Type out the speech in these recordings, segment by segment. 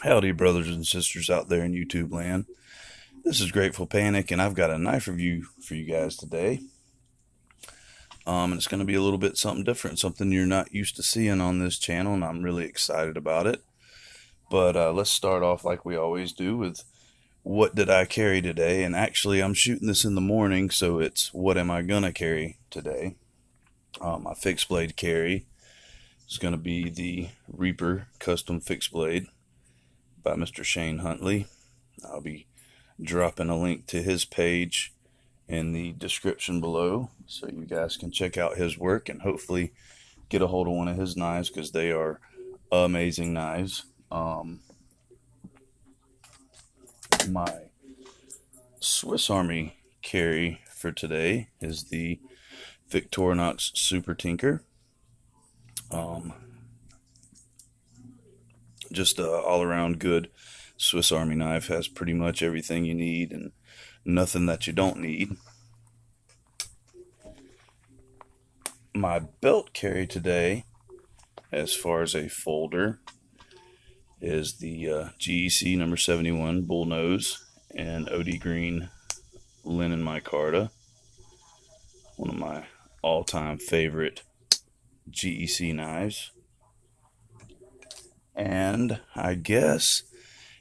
Howdy, brothers and sisters out there in YouTube land. This is Grateful Panic, and I've got a knife review for you guys today. And it's going to be a little bit something different, something you're not used to seeing on this channel, and I'm really excited about it. But let's start off like we always do with what did I carry today? And actually, I'm shooting this in the morning, so it's what am I going to carry today? My fixed blade carry is going to be the Reeper custom fixed blade by Mr. Shane Huntley. I'll be dropping a link to his page in the description below so you guys can check out his work and hopefully get a hold of one of his knives because they are amazing knives. My Swiss Army carry for today is the Victorinox Super Tinker. Just a all-around good Swiss Army knife. Has pretty much everything you need and nothing that you don't need. My belt carry today, as far as a folder, is the GEC number 71 bullnose and OD green linen micarta. One of my all-time favorite GEC knives. And I guess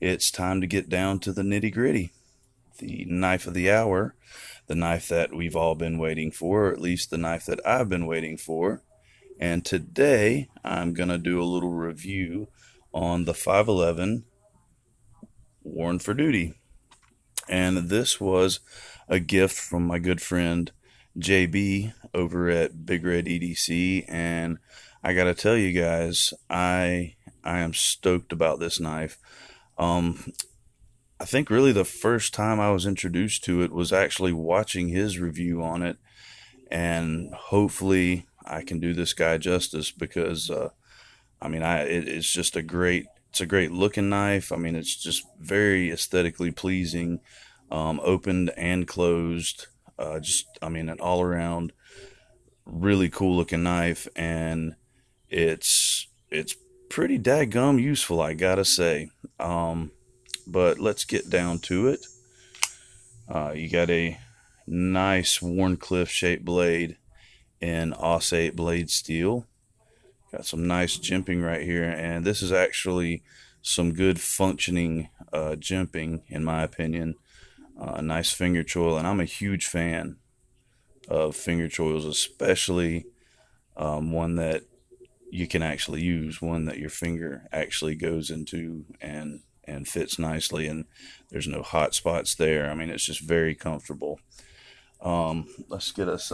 it's time to get down to the nitty-gritty. The knife of the hour, the knife that we've all been waiting for, or at least the knife that I've been waiting for. And today I'm going to do a little review on the 511 Wharn for Duty. And this was a gift from my good friend JB over at BigRedEDC, and I gotta tell you guys, I am stoked about this knife. I think really the first time I was introduced to it was actually watching his review on it, and hopefully I can do this guy justice because it's just a great looking knife. I mean, it's just very aesthetically pleasing, opened and closed. An all around really cool looking knife, and it's pretty daggum useful, I gotta say. But let's get down to it. You got a nice Wharncliffe shaped blade in Aus 8 blade steel. Got some nice jimping right here, and this is actually some good functioning jimping in my opinion. A nice finger choil, and I'm a huge fan of finger choils, especially one that you can actually use, one that your finger actually goes into and fits nicely, and there's no hot spots there. I mean, it's just very comfortable. Let's get us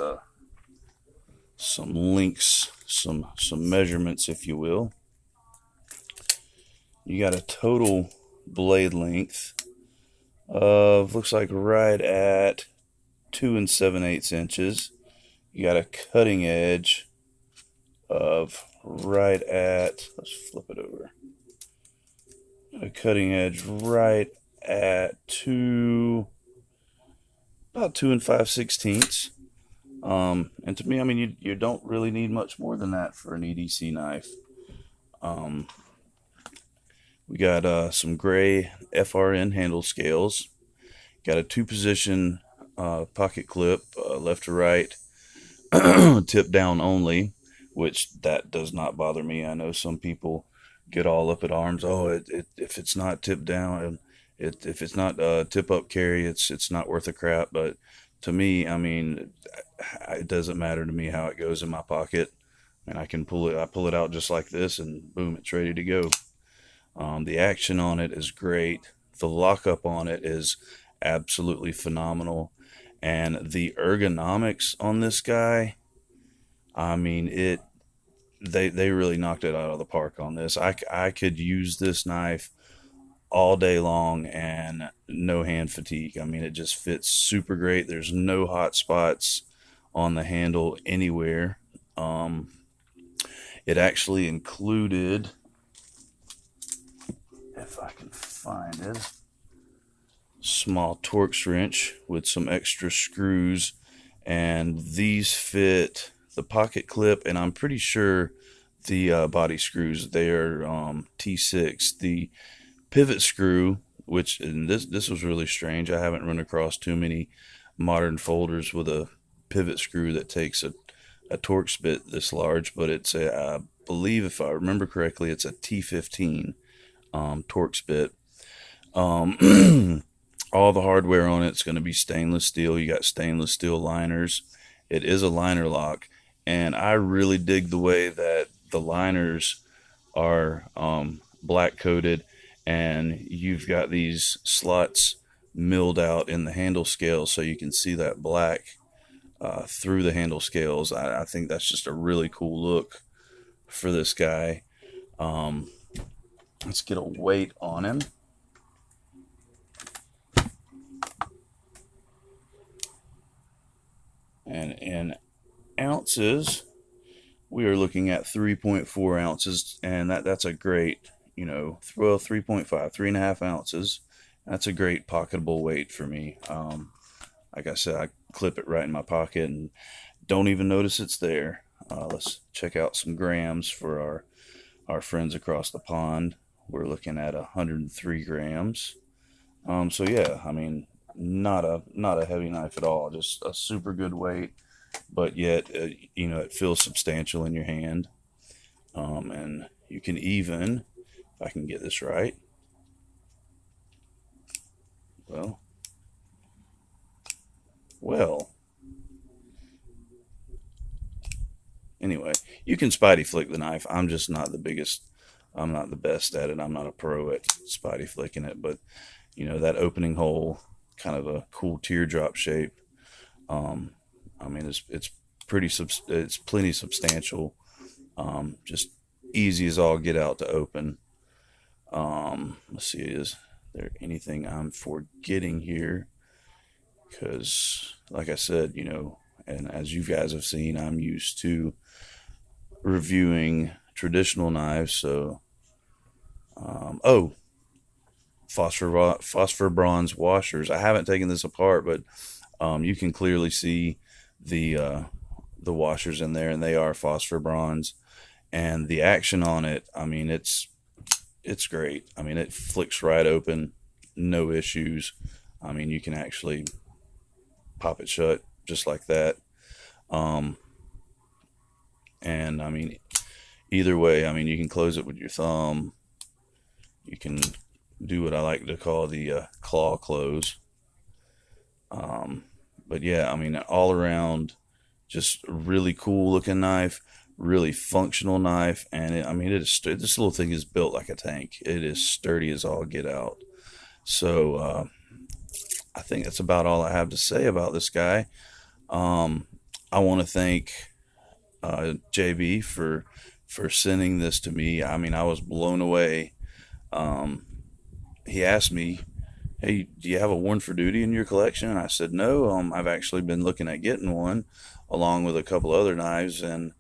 some links, some measurements, if you will. You got a total blade length of, looks like right at 2 7/8 inches. You got a cutting edge of right at, let's flip it over, a cutting edge right at about 2 5/16. And to me, I mean, you don't really need much more than that for an EDC knife. We got some gray FRN handle scales. Got a 2-position pocket clip, left to right, tip down only, which that does not bother me. I know some people get all up at arms. Oh, if it's not tip down, if it's not tip up carry, it's not worth a crap. But to me, I mean, it doesn't matter to me how it goes in my pocket. And I can pull it. I pull it out just like this, and boom, it's ready to go. The action on it is great. The lockup on it is absolutely phenomenal, and the ergonomics on this guy, I mean, they really knocked it out of the park on this. I could use this knife all day long and no hand fatigue. I mean, it just fits super great. There's no hot spots on the handle anywhere. It actually included, if I can find it, small Torx wrench with some extra screws, and these fit the pocket clip, and I'm pretty sure the body screws. They are T6. The pivot screw, which, and this was really strange. I haven't run across too many modern folders with a pivot screw that takes a Torx bit this large, but it's I believe, if I remember correctly, it's a T15 Torx bit. All the hardware on it's going to be stainless steel. You got stainless steel liners. It is a liner lock, and I really dig the way that the liners are black coated, and you've got these slots milled out in the handle scales so you can see that black through the handle scales. I think that's just a really cool look for this guy. Let's get a weight on him. And in ounces, we are looking at 3.4 ounces, and that's a great, 3.5, 3.5 ounces. That's a great pocketable weight for me. Like I said, I clip it right in my pocket and don't even notice it's there. Let's check out some grams for our friends across the pond. We're looking at 103 grams. So yeah, I mean, not a heavy knife at all. Just a super good weight, but yet it feels substantial in your hand. And you can even, if I can get this right, well, anyway, you can spidey flick the knife. I'm just not the biggest. I'm not the best at it. I'm not a pro at spidey flicking it, but that opening hole, kind of a cool teardrop shape. I mean, it's it's plenty substantial. Just easy as all get out to open. Let's see, is there anything I'm forgetting here? Because, like I said, and as you guys have seen, I'm used to reviewing traditional knives. So, phosphor bronze washers. I haven't taken this apart, but you can clearly see the washers in there, and they are phosphor bronze. And the action on it, I mean, it's great. I mean, it flicks right open, no issues. I mean, you can actually pop it shut just like that. And I mean, either way, I mean, you can close it with your thumb. You can do what I like to call the claw close. But yeah, I mean, all around, just really cool looking knife, really functional knife, and this little thing is built like a tank. It is sturdy as all get out. So I think that's about all I have to say about this guy. I want to thank JB for sending this to me. I mean, I was blown away. He asked me, "Hey, do you have a Wharn for Duty in your collection?" And I said, "No. I've actually been looking at getting one, along with a couple other knives." And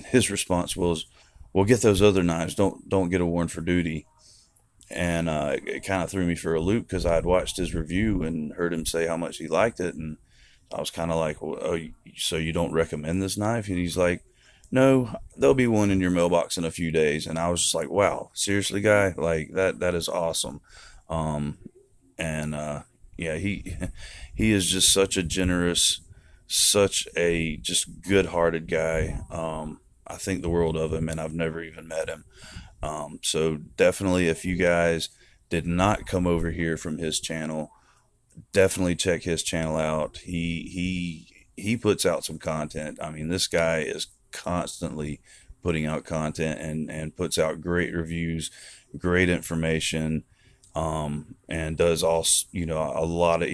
his response was, "Well, get those other knives. Don't get a Wharn for Duty." And it kind of threw me for a loop, because I had watched his review and heard him say how much he liked it, and I was kind of like, "Well, oh, so you don't recommend this knife?" And he's like, "No, there'll be one in your mailbox in a few days." And I was just like, "Wow, seriously, guy? Like that is awesome." Yeah, he is just such a generous, such a just good-hearted guy. I think the world of him, and I've never even met him. So definitely, if you guys did not come over here from his channel, definitely check his channel out. He puts out some content. I mean, this guy is constantly putting out content and puts out great reviews, great information, and does he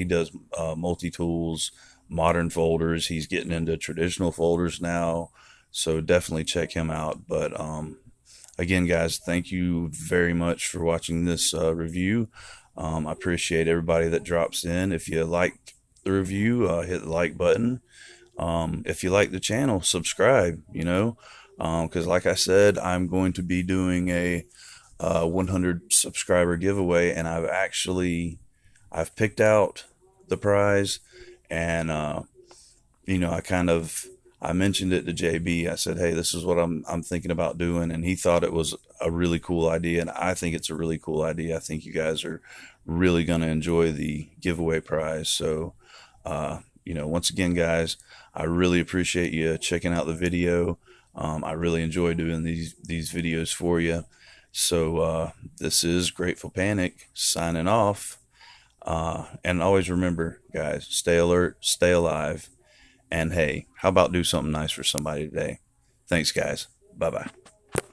does multi-tools, modern folders. He's getting into traditional folders now, so definitely check him out. But again, guys, thank you very much for watching this review. I appreciate everybody that drops in. If you like the review, hit the like button. If you like the channel, subscribe, because like I said, I'm going to be doing a 100 subscriber giveaway, and I've picked out the prize, and I mentioned it to JB. I said, "Hey, this is what I'm thinking about doing," and he thought it was a really cool idea, and I think it's a really cool idea. I think you guys are really going to enjoy the giveaway prize. So, once again, guys, I really appreciate you checking out the video. I really enjoy doing these videos for you. So this is Grateful Panic signing off. And always remember, guys, stay alert, stay alive, and hey, how about do something nice for somebody today? Thanks, guys. Bye bye.